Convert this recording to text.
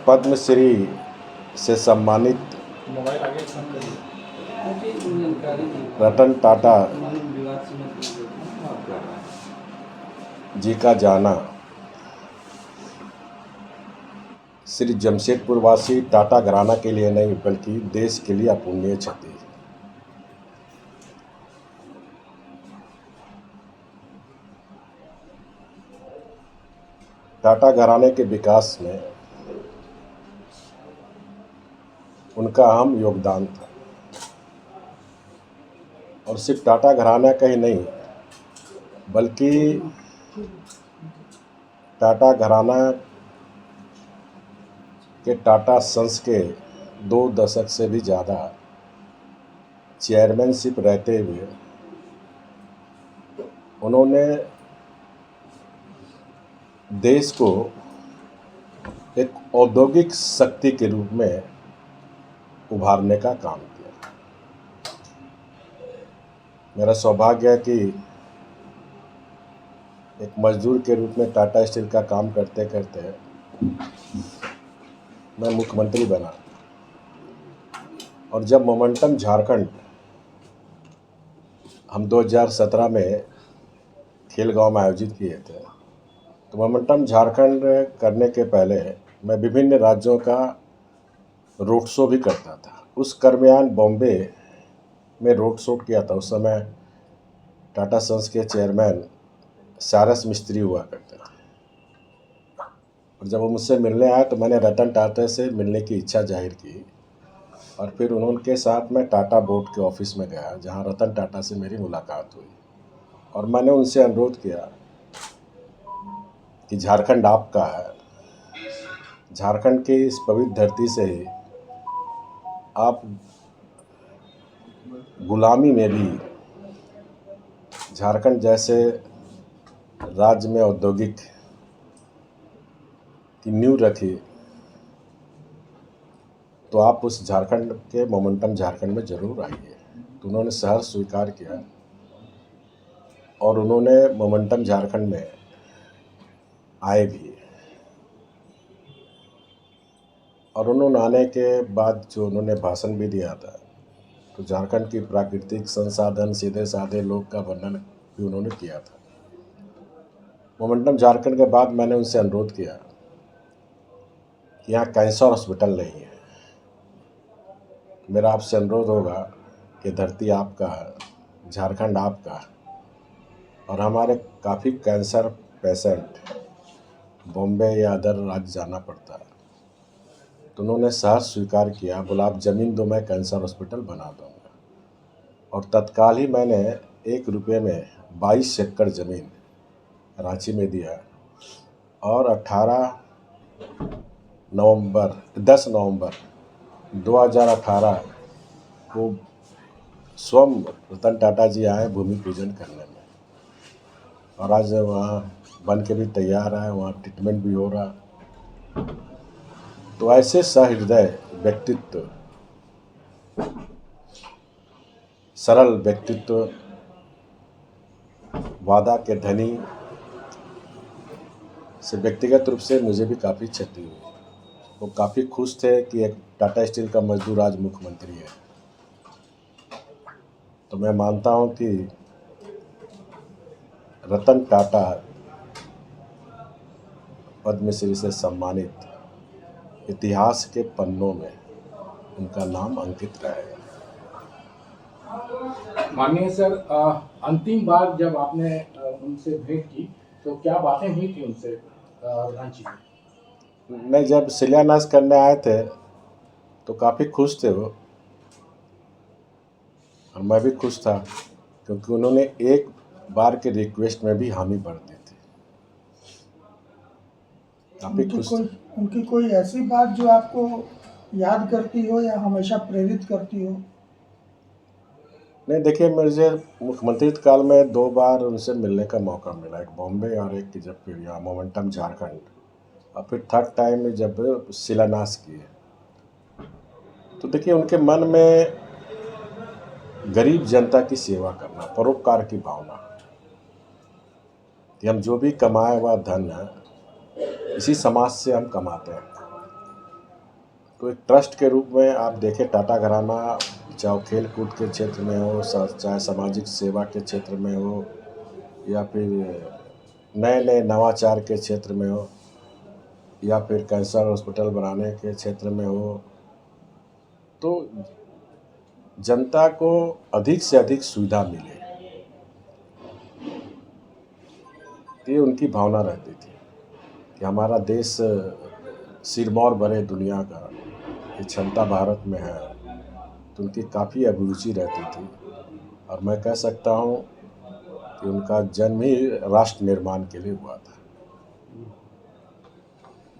पद्मश्री से सम्मानित रतन टाटा जी का जाना श्री जमशेदपुर वासी टाटा घराना के लिए नहीं बल्कि देश के लिए अपूरणीय क्षति। टाटा घराने के विकास में उनका अहम योगदान था और सिर्फ टाटा घराना का ही नहीं बल्कि टाटा घराना के टाटा सन्स के 2 दशक से भी ज़्यादा चेयरमैनशिप रहते हुए उन्होंने देश को एक औद्योगिक शक्ति के रूप में उभारने का काम किया। मेरा सौभाग्य है कि एक मजदूर के रूप में टाटा स्टील का काम करते करते मैं मुख्यमंत्री बना और जब मोमेंटम झारखंड हम 2017 में खेलगांव में आयोजित किए थे, तो मोमेंटम झारखंड करने के पहले मैं विभिन्न राज्यों का रोड शो भी करता था। उस दरमियान बॉम्बे में रोड शो किया था। उस समय टाटा सन्स के चेयरमैन सारस मिस्त्री हुआ करते थे और जब वो मुझसे मिलने आए तो मैंने रतन टाटा से मिलने की इच्छा जाहिर की और फिर उनके साथ मैं टाटा बोर्ड के ऑफिस में गया जहां रतन टाटा से मेरी मुलाकात हुई और मैंने उनसे अनुरोध किया कि झारखंड आपका है, झारखंड की इस पवित्र धरती से ही आप गुलामी में भी झारखंड जैसे राज्य में औद्योगिक की नींव रखी, तो आप उस झारखंड के मोमेंटम झारखंड में ज़रूर आइए। तो उन्होंने सहर्ष स्वीकार किया और उन्होंने मोमेंटम झारखंड में आए भी और उन्होंने आने के बाद जो उन्होंने भाषण भी दिया था तो झारखंड की प्राकृतिक संसाधन, सीधे साधे लोग का वर्णन भी उन्होंने किया था। मोमेंटम झारखंड के बाद मैंने उनसे अनुरोध किया कि यहाँ कैंसर हॉस्पिटल नहीं है। मेरा आपसे अनुरोध होगा कि धरती आपका है, झारखंड आपका है और हमारे काफ़ी कैंसर पेशेंट बॉम्बे या अदर राज्य जाना पड़ता है। तो उन्होंने सहर्ष स्वीकार किया, बोला आप ज़मीन दो, मैं कैंसर हॉस्पिटल बना दूँगा। और तत्काल ही मैंने 1 रुपये में 22 एकड़ ज़मीन रांची में दिया और 10 नवंबर 2018 को स्वयं रतन टाटा जी आए भूमि पूजन करने में और आज वहाँ बन के भी तैयार है, वहाँ ट्रीटमेंट भी हो रहा। तो ऐसे सहृदय व्यक्तित्व, सरल व्यक्तित्व, वादा के धनी से व्यक्तिगत रूप से मुझे भी काफ़ी क्षति हुई। वो काफ़ी खुश थे कि एक टाटा स्टील का मजदूर आज मुख्यमंत्री है। तो मैं मानता हूँ कि रतन टाटा पद्मश्री से सम्मानित इतिहास के पन्नों में उनका नाम अंकित रहेगा। माननीय सर, अंतिम बार जब आपने उनसे भेंट की तो क्या बातें हुई थी उनसे रांची में? मैं जब शिलान्यास करने आए थे तो काफ़ी खुश थे वो और मैं भी खुश था क्योंकि उन्होंने एक बार के रिक्वेस्ट में भी हामी भर दी थी। काफ़ी खुश थे। उनकी कोई ऐसी बात जो आपको याद करती हो या हमेशा प्रेरित करती हो? नहीं, देखिए, मुझे मुख्यमंत्री काल में 2 बार उनसे मिलने का मौका मिला, एक बॉम्बे और एक जब फिर यहाँ मोमेंटम झारखंड और फिर थर्ड टाइम में जब शिलान्यास किए। तो देखिए, उनके मन में गरीब जनता की सेवा करना, परोपकार की भावना कि हम जो भी कमाए वह धन है, इसी समाज से हम कमाते हैं। तो एक ट्रस्ट के रूप में आप देखें टाटा घराना, चाहे वो खेल कूद के क्षेत्र में हो, चाहे सामाजिक सेवा के क्षेत्र में हो, या फिर नए नए नवाचार के क्षेत्र में हो, या फिर कैंसर हॉस्पिटल बनाने के क्षेत्र में हो, तो जनता को अधिक से अधिक सुविधा मिले, ये उनकी भावना रहती थी कि हमारा देश सिरमौर बने दुनिया का, ये क्षमता भारत में है। तो उनकी काफ़ी अभिरुचि रहती थी, और मैं कह सकता हूँ कि उनका जन्म ही राष्ट्र निर्माण के लिए हुआ था।